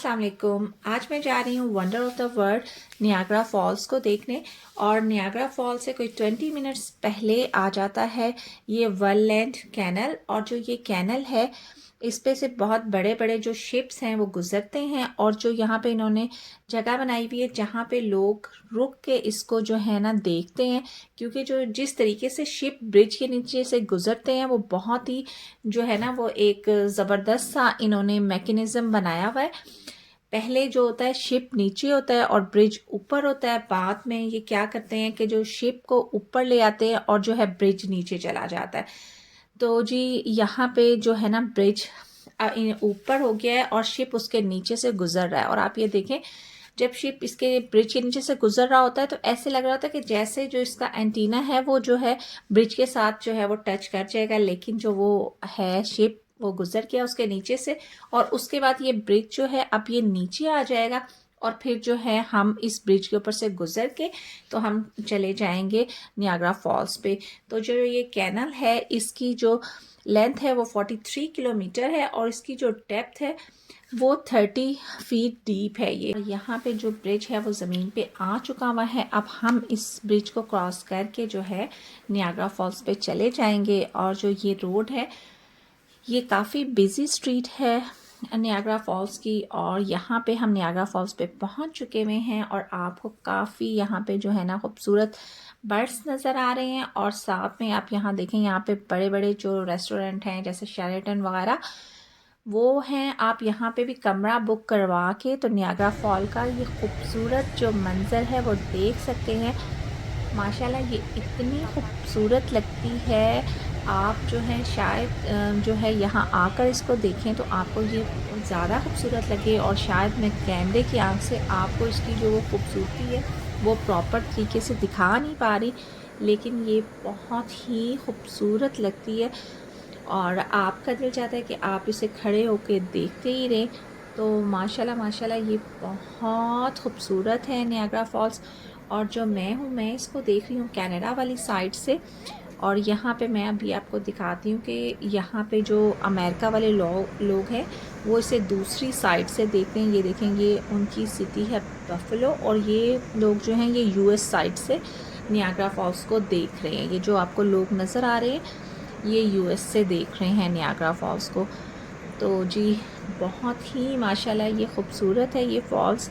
अस्सलाम वालेकुम। आज मैं जा रही हूँ wonder of the world Niagara Falls को देखने। और नियाग्रा फॉल्स से कोई 20 मिनट्स पहले आ जाता है ये वर्ल्ड कैनल। और जो ये कैनल है इस पे से बहुत बड़े बड़े जो शिप्स हैं वो गुजरते हैं। और जो यहाँ पे इन्होंने जगह बनाई हुई है जहाँ पे लोग रुक के इसको जो है ना देखते हैं, क्योंकि जो जिस तरीके से शिप ब्रिज के नीचे से गुजरते हैं वो बहुत ही जो है ना वो एक ज़बरदस्त सा इन्होंने मैकेनिज्म बनाया हुआ है। पहले जो होता है शिप नीचे होता है और ब्रिज ऊपर होता है। बाद में ये क्या करते हैं कि जो शिप को ऊपर ले आते हैं और जो है ब्रिज नीचे चला जाता है। तो जी यहाँ पे जो है ना ब्रिज ऊपर हो गया है और शिप उसके नीचे से गुजर रहा है। और आप ये देखें, जब शिप इसके ब्रिज के नीचे से गुजर रहा होता है तो ऐसे लग रहा होता है कि जैसे जो इसका एंटीना है वो जो है ब्रिज के साथ जो है वो टच कर जाएगा, लेकिन जो वो है शिप वो गुजर गया उसके नीचे से। और उसके बाद ये ब्रिज जो है अब ये नीचे आ जाएगा और फिर जो है हम इस ब्रिज के ऊपर से गुजर के तो हम चले जाएंगे नियाग्रा फॉल्स पे। तो जो ये कैनल है इसकी जो लेंथ है वो 43 किलोमीटर है और इसकी जो डेप्थ है वो 30 फीट डीप है। ये यहाँ पे जो ब्रिज है वो ज़मीन पे आ चुका हुआ है। अब हम इस ब्रिज को क्रॉस करके जो है नियाग्रा फॉल्स पे चले जाएंगे। और जो ये रोड है ये काफ़ी बिजी स्ट्रीट है नियाग्रा फॉल्स की। और यहाँ पे हम नियाग्रा फॉल्स पे पहुँच चुके हुए हैं और आपको काफ़ी यहाँ पे जो है ना खूबसूरत बर्ड्स नज़र आ रहे हैं। और साथ में आप यहाँ देखें, यहाँ पे बड़े बड़े जो रेस्टोरेंट हैं जैसे शेरेटन वगैरह वो हैं। आप यहाँ पे भी कमरा बुक करवा के तो नियाग्रा फॉल का ये खूबसूरत जो मंज़र है वो देख सकते हैं। माशाल्लाह ये इतनी खूबसूरत लगती है। आप जो है शायद जो है यहाँ आकर इसको देखें तो आपको ये ज़्यादा खूबसूरत लगे। और शायद मैं कैमरे की आंख से आपको इसकी जो वो खूबसूरती है वो प्रॉपर तरीके से दिखा नहीं पा रही, लेकिन ये बहुत ही खूबसूरत लगती है। और आपका दिल चाहता है कि आप इसे खड़े होकर देखते ही रहें। तो माशाल्लाह माशाल्लाह ये बहुत खूबसूरत है नियाग्रा फॉल्स। और जो मैं इसको देख रही हूँ कनाडा वाली साइड से। और यहाँ पे मैं अभी आपको दिखाती हूँ कि यहाँ पे जो अमेरिका वाले लोग हैं वो इसे दूसरी साइड से देखते हैं। ये देखेंगे उनकी सिटी है बफलो और ये लोग जो हैं ये यूएस साइड से नियाग्रा फॉल्स को देख रहे हैं। ये जो आपको लोग नज़र आ रहे हैं ये यूएस से देख रहे हैं नियाग्रा फॉल्स को। तो जी बहुत ही माशाल्लाह ये खूबसूरत है ये फॉल्स।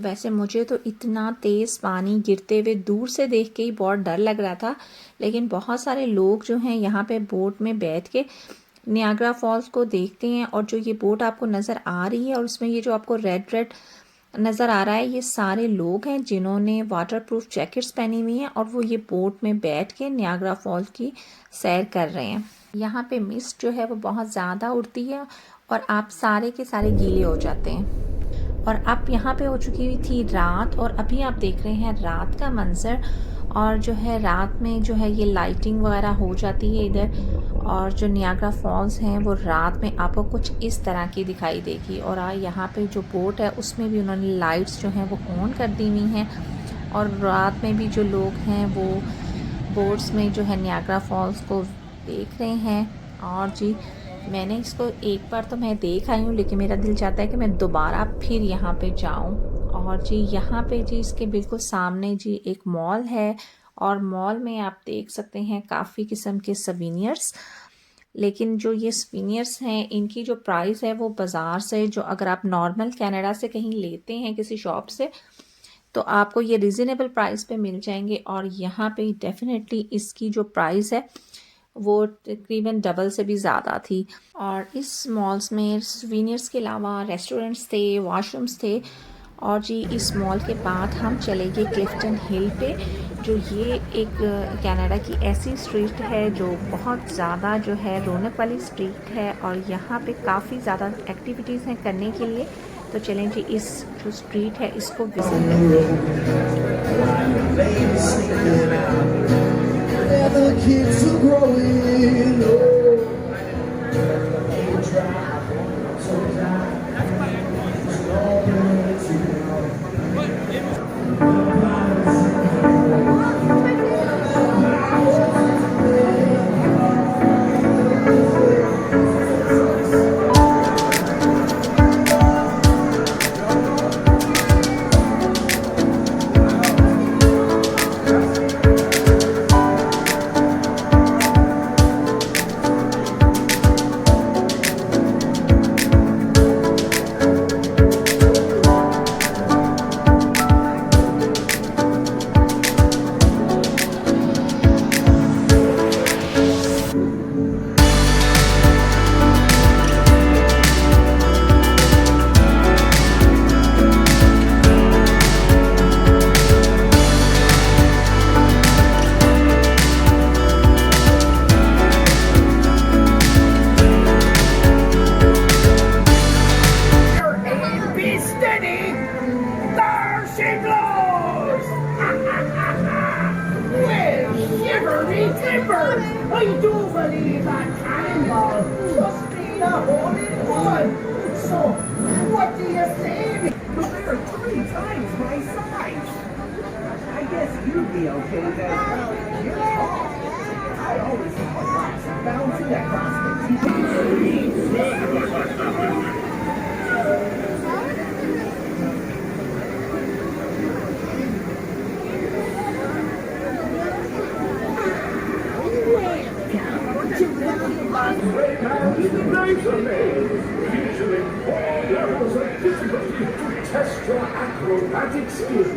वैसे मुझे तो इतना तेज़ पानी गिरते हुए दूर से देख के ही बहुत डर लग रहा था, लेकिन बहुत सारे लोग जो हैं यहाँ पे बोट में बैठ के नियाग्रा फॉल्स को देखते हैं। और जो ये बोट आपको नज़र आ रही है और उसमें ये जो आपको रेड रेड नज़र आ रहा है ये सारे लोग हैं जिन्होंने वाटरप्रूफ जैकेट्स पहनी हुई हैं और वो ये बोट में बैठ के नियाग्रा फॉल्स की सैर कर रहे हैं। यहाँ पे मिस्ट जो है वो बहुत ज़्यादा उड़ती है और आप सारे के सारे गीले हो जाते हैं। और अब यहाँ पे हो चुकी हुई थी रात और अभी आप देख रहे हैं रात का मंजर। और जो है रात में जो है ये लाइटिंग वगैरह हो जाती है इधर। और जो नियाग्रा फॉल्स हैं वो रात में आपको कुछ इस तरह की दिखाई देगी। और यहाँ पे जो बोट है उसमें भी उन्होंने लाइट्स जो हैं वो ऑन कर दी हुई हैं। और रात में भी जो लोग हैं वो बोट्स में जो है नियाग्रा फॉल्स को देख रहे हैं। और जी मैंने इसको एक बार तो मैं देख आई हूँ, लेकिन मेरा दिल चाहता है कि मैं दोबारा फिर यहाँ पे जाऊँ। और जी यहाँ पे जी इसके बिल्कुल सामने जी एक मॉल है और मॉल में आप देख सकते हैं काफ़ी किस्म के सवीनियर्स। लेकिन जो ये सवीनियर्स हैं इनकी जो प्राइस है वो बाज़ार से, जो अगर आप नॉर्मल कनाडा से कहीं लेते हैं किसी शॉप से तो आपको ये रिजनेबल प्राइस पे मिल जाएंगे। और यहाँ पे डेफिनेटली इसकी जो प्राइस है वो तकरीबन डबल से भी ज़्यादा थी। और इस मॉल्स में सवीनियर्स के अलावा रेस्टोरेंट्स थे, वॉशरूम्स थे और जी इस मॉल के बाद हम चले गए क्लिफ्टन हिल पे, जो ये एक कनाडा की ऐसी स्ट्रीट है जो बहुत ज़्यादा जो है रौनक वाली स्ट्रीट है और यहाँ पे काफ़ी ज़्यादा एक्टिविटीज़ हैं करने के लिए। तो चलें जी इस जो स्ट्रीट है इसको visit I do believe that cannonball just beat a hole in one. So, what do you say? Well, they're 3 times my size. I guess you'd be okay then. You're tall. I always thought rocks bouncing across the test your acrobatic skills.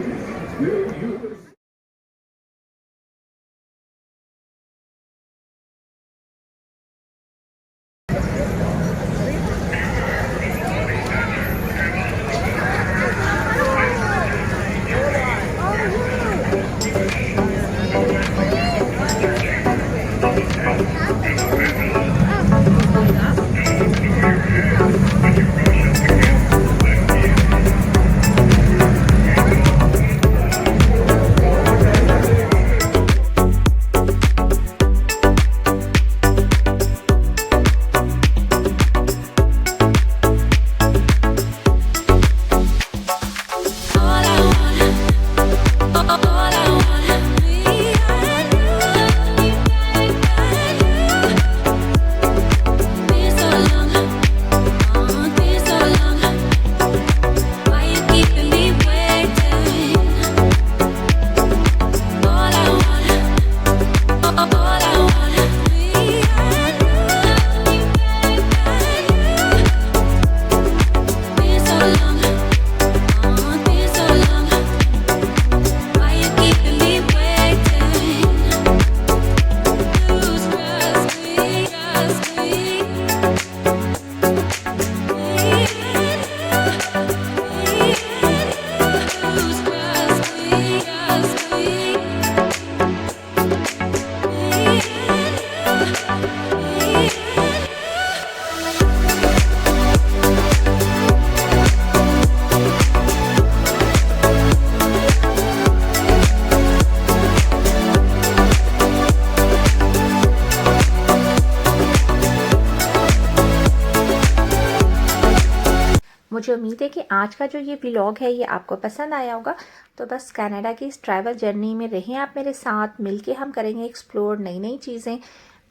मुझे उम्मीद है कि आज का जो ये vlog है ये आपको पसंद आया होगा। तो बस कनाडा की इस ट्रैवल जर्नी में रहें आप मेरे साथ, मिलके हम करेंगे एक्सप्लोर नई नई चीज़ें।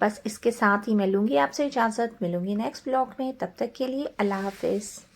बस इसके साथ ही मैं लूँगी आपसे इजाज़त, मिलूँगी नेक्स्ट व्लॉग में। तब तक के लिए अल्लाह हाफिज़।